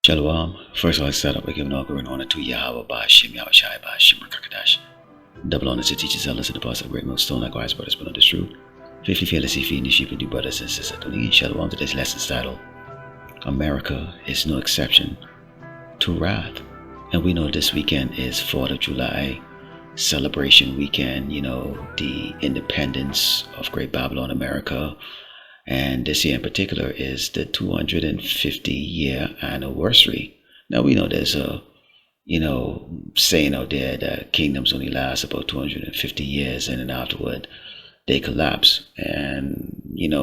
Shalom. First of all, I start up by giving all glory and honor to YAHAWAH, Ba'ashim, Yahushai, Ba'ashim, Rakakadash. Double honor to teachers, elders, and the apostles of Great Millstone, likewise, brothers, but on this truth. Faithfully, fearlessly feeding the sheep and new brothers and sisters. Shalom. Today's lesson's title, America is no exception to wrath. And we know this weekend is 4th of July, celebration weekend, the independence of Great Babylon, America. And this year in particular is the 250-year anniversary. Now we know there's a, saying out there that kingdoms only last about 250 years and then afterward they collapse. And,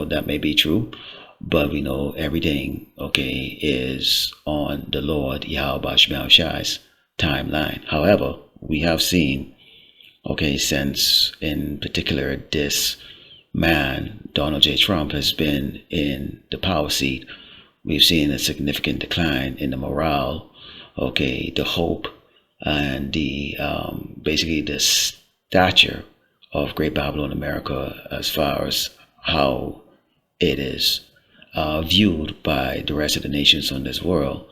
that may be true, but we know everything, is on the Lord Yahuwah's timeline. However, we have seen, since in particular this man, Donald J. Trump, has been in the power seat, we've seen a significant decline in the morale, the hope, and the basically the stature of Great Babylon America as far as how it is viewed by the rest of the nations on this world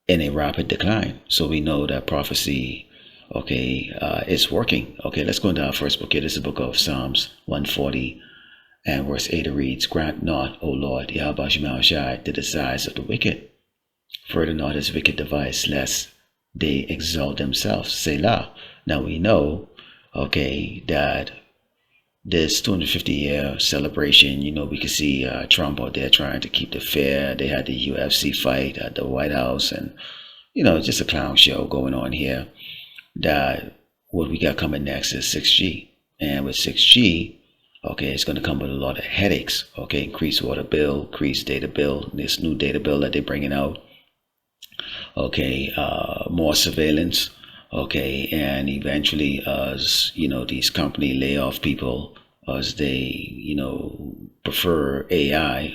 in a rapid decline. So we know that prophecy it's working. Let's go into our first book here. This is the book of Psalms 140 and verse 8. It reads, "Grant not, O Lord, Yahuwah, the desires of the wicked. Further not his wicked device, lest they exalt themselves. Selah." Now we know, that this 250-year celebration, we can see Trump out there trying to keep the fair. They had the UFC fight at the White House and, just a clown show going on here. That what we got coming next is 6G, and with 6G, it's going to come with a lot of headaches. Increased water bill, increased data bill, this new data bill that they're bringing out. More surveillance. And eventually, as these companies lay off people as they prefer AI.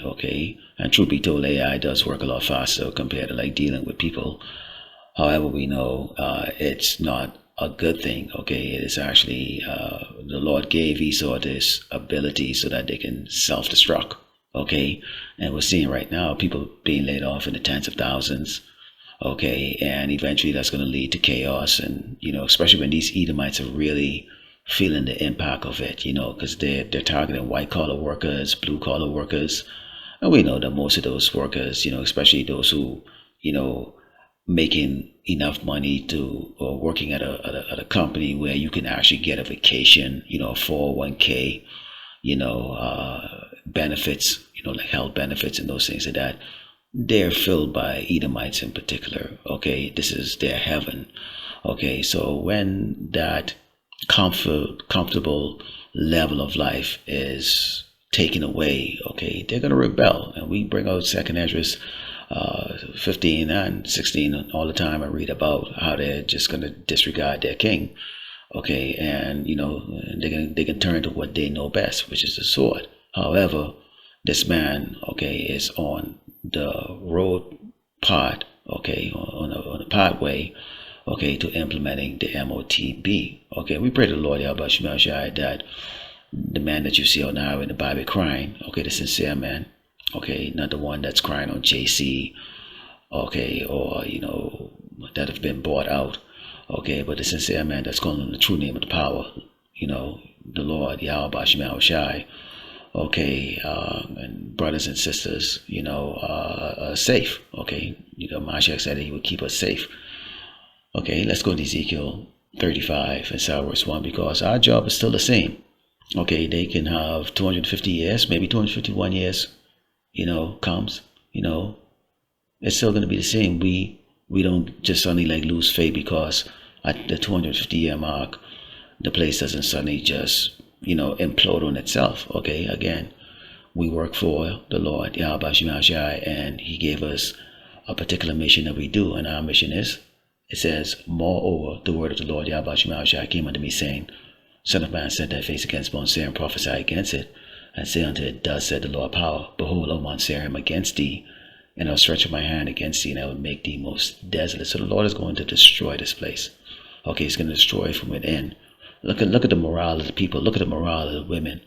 And truth be told, AI does work a lot faster compared to like dealing with people. However, we know it's not a good thing. It is actually the Lord gave Esau this ability so that they can self-destruct. And we're seeing right now people being laid off in the tens of thousands. And eventually that's going to lead to chaos, and especially when these Edomites are really feeling the impact of it. Because they're targeting white-collar workers, blue-collar workers, and we know that most of those workers, especially those who making enough money to or working at a company where you can actually get a vacation, 401k, benefits, like health benefits and those things like that. They're filled by Edomites in particular. This is their heaven. So when that comfortable level of life is taken away, they're going to rebel. And we bring out Second Ezra 15 and 16 all the time and read about how they're just going to disregard their king. And they can turn to what they know best, which is the sword. However, this man is on the road part, on a pathway, to implementing the MOTB. We pray to the Lord Yahuwah that the man that you see out now in the Bible crying, the sincere man, not the one that's crying on JC, or that have been bought out, but the sincere man that's calling on the true name of the power, the Lord Yahuwah, and brothers and sisters, safe. Mashiach said that he would keep us safe. Let's go to Ezekiel 35 and start verse 1, because our job is still the same. They can have 250 years, maybe 251 years, comes, it's still going to be the same. We don't just suddenly like lose faith because at the 250-year mark, the place doesn't suddenly just, implode on itself. Again, we work for the Lord, Yahuwah, and he gave us a particular mission that we do. And our mission is, it says, "Moreover, the word of the Lord, Yahuwah, came unto me, saying, Son of man, set thy face against Mount Seir and prophesy against it, and say unto it, Thus said the Lord power, Behold, O Mount Seir, I am against thee, and I'll stretch up my hand against thee, and I will make thee most desolate." So the Lord is going to destroy this place. He's going to destroy it from within. Look at the morale of the people. Look at the morale of the women.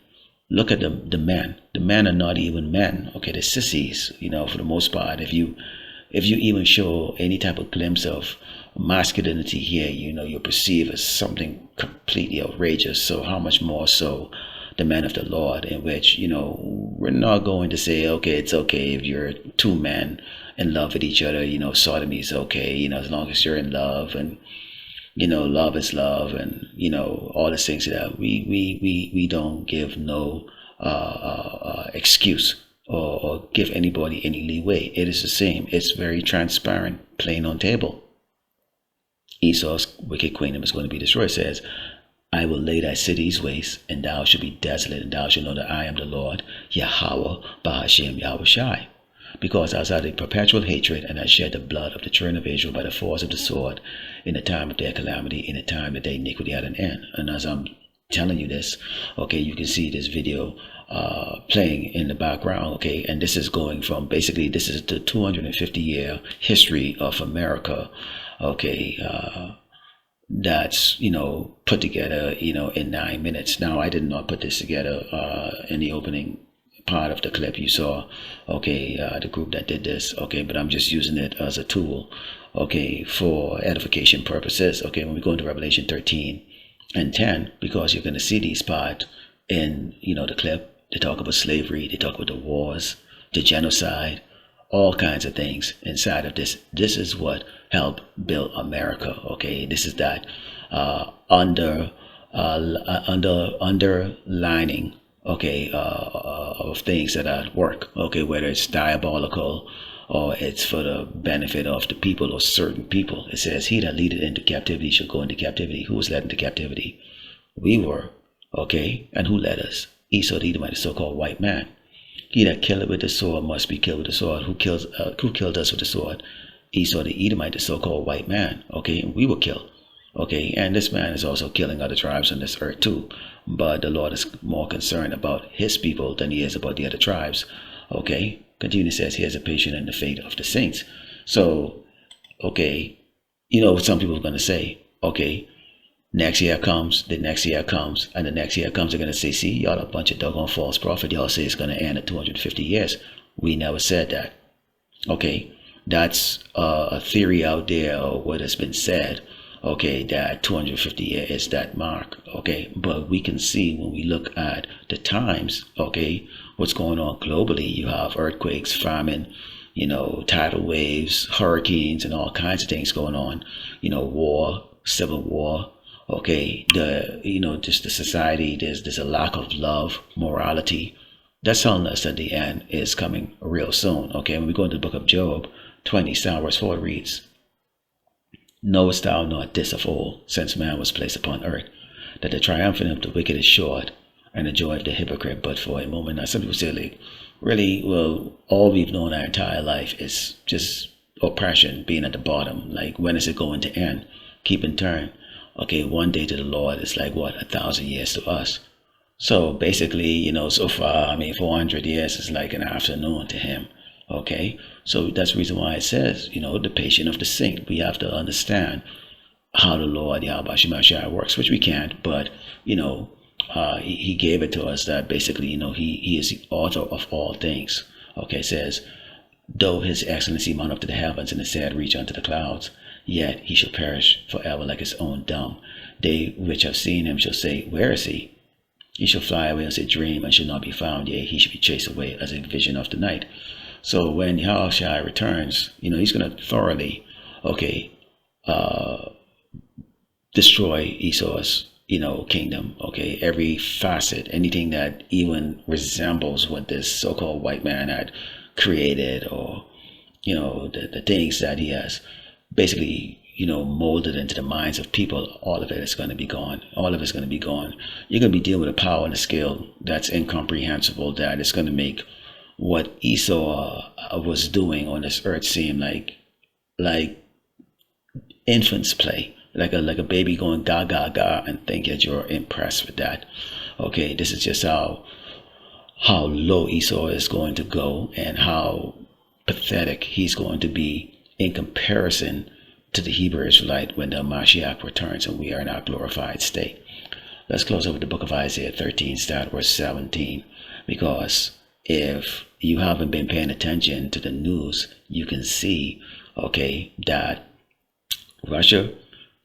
Look at the men. The men are not even men. The sissies, for the most part. If if you even show any type of glimpse of masculinity here, you're perceived as something completely outrageous. So how much more so the man of the Lord, in which, we're not going to say, okay, it's okay if you're two men in love with each other, sodomy is okay, as long as you're in love, and, love is love, and, all the things that we don't give no excuse or give anybody any leeway. It is the same. It's very transparent, plain on table. Esau's wicked queendom is going to be destroyed. It says, I will lay thy cities waste, and thou shalt be desolate, and thou shalt know that I am the Lord, YAHAWAH, Bahashem, Yahushai. Because I was out of perpetual hatred, and I shed the blood of the children of Israel by the force of the sword, in the time of their calamity, in the time that their iniquity had an end. And as I'm telling you this, okay, you can see this video playing in the background, okay, and this is going from, basically, this is the 250-year history of America, okay, that's, put together, in 9 minutes. Now, I did not put this together in the opening part of the clip you saw, okay, the group that did this, okay, but I'm just using it as a tool, okay, for edification purposes, okay, when we go into Revelation 13 and 10, because you're going to see these parts in, the clip. They talk about slavery, they talk about the wars, the genocide, all kinds of things inside of this. This is what helped build America, okay? This is that underlining, okay, of things that are at work, okay, whether it's diabolical or it's for the benefit of the people or certain people. It says, he that leadeth into captivity shall go into captivity. Who was led into captivity? We were, okay? And who led us? Esau the Edomite, the so-called white man. He that killeth with the sword must be killed with the sword. Who killed us with the sword? Esau the Edomite, the so-called white man, okay? And we were killed, okay? And this man is also killing other tribes on this earth too. But the Lord is more concerned about his people than he is about the other tribes, okay? Continue, says, he has a patient in the fate of the saints. So, okay, some people are going to say, okay, next year comes, the next year comes, and the next year comes, they're going to say, see, y'all a bunch of doggone false prophet. Y'all say it's going to end at 250 years. We never said that. Okay, that's a theory out there, or what has been said, okay, that 250 years is that mark, okay? But we can see when we look at the times, okay, what's going on globally. You have earthquakes, famine, tidal waves, hurricanes, and all kinds of things going on, war, civil war. Okay, just the society, there's a lack of love, morality. That's telling us that the end is coming real soon. Okay, when we go into the book of Job 20, verse 4, it reads, knowest thou not this of old, since man was placed upon earth, that the triumphing of the wicked is short, and the joy of the hypocrite but for a moment. Now, some people say, like, really, well, all we've known our entire life is just oppression, being at the bottom. Like, when is it going to end? Keep in turn. Okay, one day to the Lord is like, what, 1,000 years to us. So basically, so far, 400 years is like an afternoon to him. Okay, so that's the reason why it says, the patient of the saint. We have to understand how the Lord, Yahweh Shemashai, works, which we can't, but, he gave it to us that basically, he is the author of all things. Okay, it says, though his excellency mount up to the heavens and his sad reach unto the clouds, yet he shall perish forever like his own dung. They which have seen him shall say, where is he? He shall fly away as a dream and shall not be found. Yea, he shall be chased away as a vision of the night. So when Yahushua returns, he's going to thoroughly, okay, destroy Esau's, kingdom. Okay, every facet, anything that even resembles what this so-called white man had created, or, the things that he has basically, molded into the minds of people, all of it is going to be gone. All of it's going to be gone. You're going to be dealing with a power and a skill that's incomprehensible, that is going to make what Esau was doing on this earth seem like infants play, like a baby going ga ga ga, and think that you're impressed with that. Okay, this is just how low Esau is going to go, and how pathetic he's going to be in comparison to the Hebrew Israelite when the Mashiach returns and we are in our glorified state. Let's close over the book of Isaiah 13, start verse 17, because if you haven't been paying attention to the news, you can see, okay, that Russia,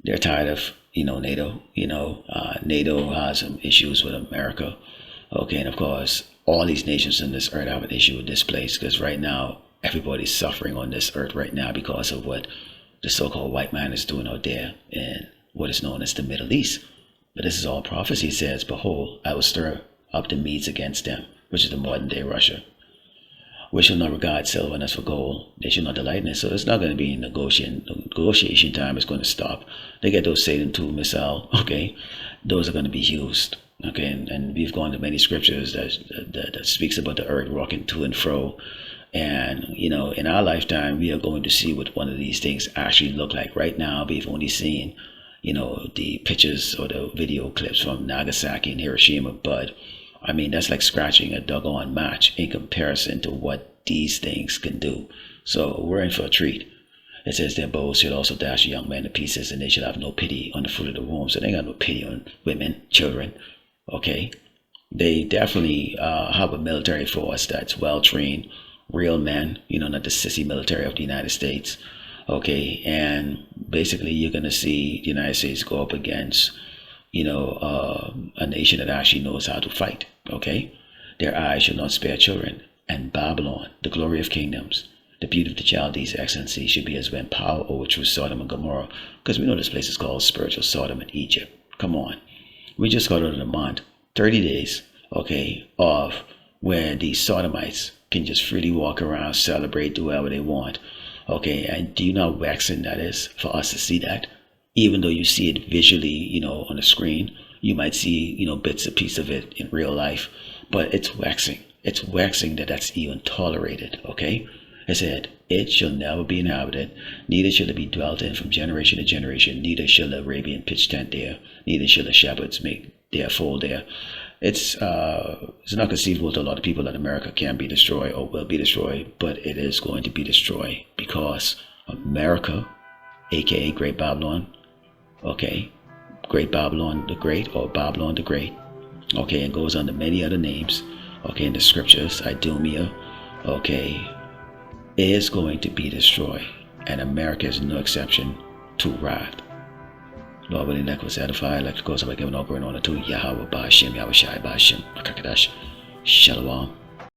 they're tired of, NATO. NATO has some issues with America. Okay, and of course, all these nations on this earth have an issue with this place because right now, everybody's suffering on this earth right now because of what the so-called white man is doing out there in what is known as the Middle East. But this is all prophecy says, behold, I will stir up the Medes against them, which is the modern day Russia. We shall not regard silver as for gold. They shall not delight in it. So it's not going to be negotiation time is going to stop. They get those Satan 2 missile, okay? Those are going to be used, okay? And we've gone to many scriptures that speaks about the earth rocking to and fro. And, in our lifetime, we are going to see what one of these things actually look like. Right now, we've only seen, the pictures or the video clips from Nagasaki and Hiroshima, but I mean, that's like scratching a doggone match in comparison to what these things can do. So we're in for a treat. It says their bows should also dash a young man to pieces, and they should have no pity on the fruit of the womb. So they got no pity on women, children. Okay, they definitely have a military force that's well trained, real men. Not the sissy military of the United States. Okay, and basically you're gonna see the United States go up against a nation that actually knows how to fight. Okay, their eyes shall not spare children, and Babylon, the glory of kingdoms, the beauty of the Chaldees' excellency, should be as when power overthrew Sodom and Gomorrah, because we know this place is called spiritual Sodom and Egypt. Come on, we just got out of the month, 30 days, okay, of where these Sodomites can just freely walk around, celebrate, do whatever they want. Okay, and do you know how waxing that is for us to see that? Even though you see it visually, on the screen, you might see, bits and pieces of it in real life, but it's waxing. It's waxing that's even tolerated, okay? It said, it shall never be inhabited, neither shall it be dwelt in from generation to generation, neither shall the Arabian pitch tent there, neither shall the shepherds make their fold there. It's not conceivable to a lot of people that America can be destroyed or will be destroyed, but it is going to be destroyed because America, aka Great Babylon, okay, Great Babylon the Great or Babylon the Great, okay, and goes under many other names, okay, in the scriptures, Idumea, okay, is going to be destroyed, and America is no exception to wrath. Lord willing, that was edified, like the course of giving over and honor to YAHAWAH, Ba'ashem, Yahweh Shai, Ba'ashem, Shalom.